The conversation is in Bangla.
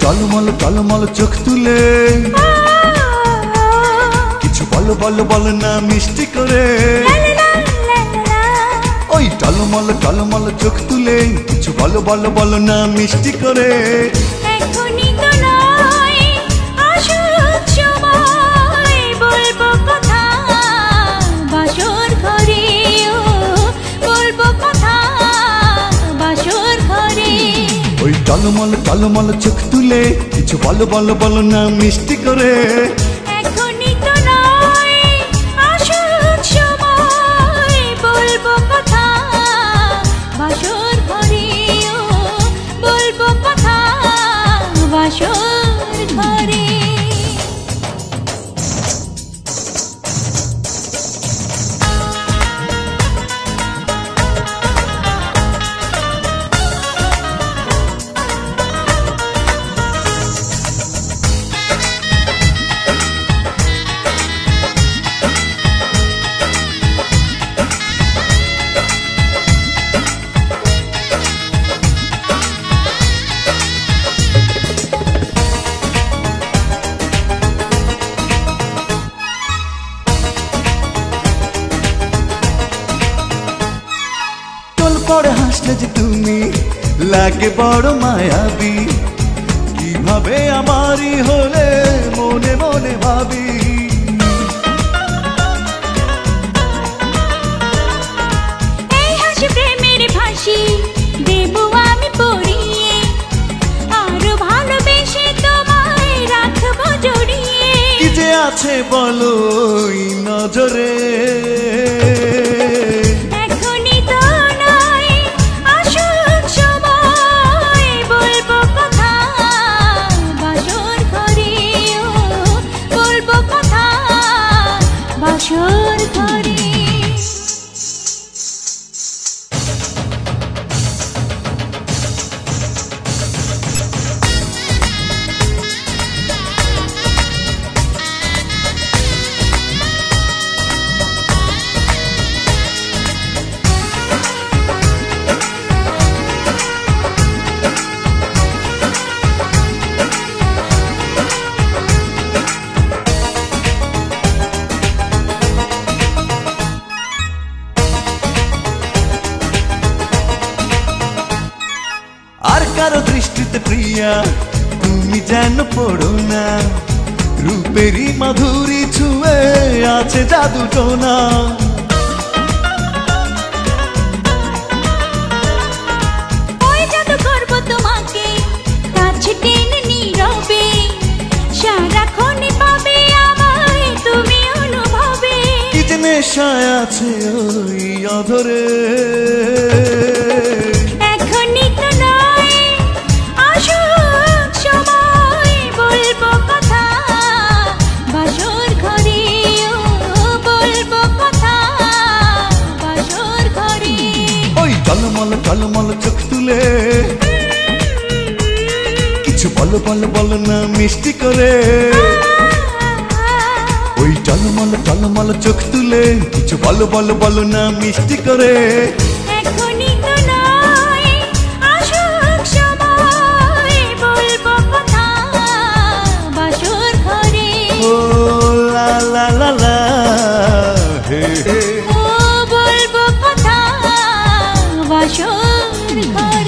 টলমল চোখ তুলে কিছু বলো বলো বলো না মিষ্টি করে। ওই টলমল চোখ তুলে কিছু বলো বলো বলো না মিষ্টি করে। এখনই তো নয়, আসুক সময়, বলবো কথা বাসর ঘরে, ও বলবো কথা বাসর ঘরে। ওই টলমল চোখ তুলে কিছু বলো বলো বলো না মিষ্টি করে। এখনই তো নয়, আসুক সময়, বলবো কথা বাসর ঘরে, ও বলবো কথা বাসর ঘরে। পরে হাসলে যে তুমি লাগে বড় মায়াবী, কিভাবে আমারই হলে মনে মনে ভাবি। এই হাসি প্রেমের ফাঁসি দেবো আমি পড়িয়ে, আরো ভালোবেসে তোমায় রাখবো জড়িয়ে। কি যে আছে বলো এই নজরে, বাসর ঘরে। আর কারো দৃষ্টিতে প্রিয়া তুমি যেন পড়ো না, রূপেরই মাধুরী ছুঁয়ে আছে জাদু টোনা। ওই জাদু করবো তোমাকে কাছে টেনে নীরবে, সারাক্ষণই পাবে আমায় তুমি অনুভবে। কি যে নেশায় আছে ওই অধরে, টলমল চোখ তুলে কিছু বলো বলো বলো না মিষ্টি করে। ওই টলমল চোখ তুলে কিছু বলো বলো বলো না মিষ্টি করে। এখনই তো নয়, আসুক সময়, বলবো কথা বাসর ঘরে। ও লা লা লা লা হে হে, ও বলবো কথা বাসর ঘরে।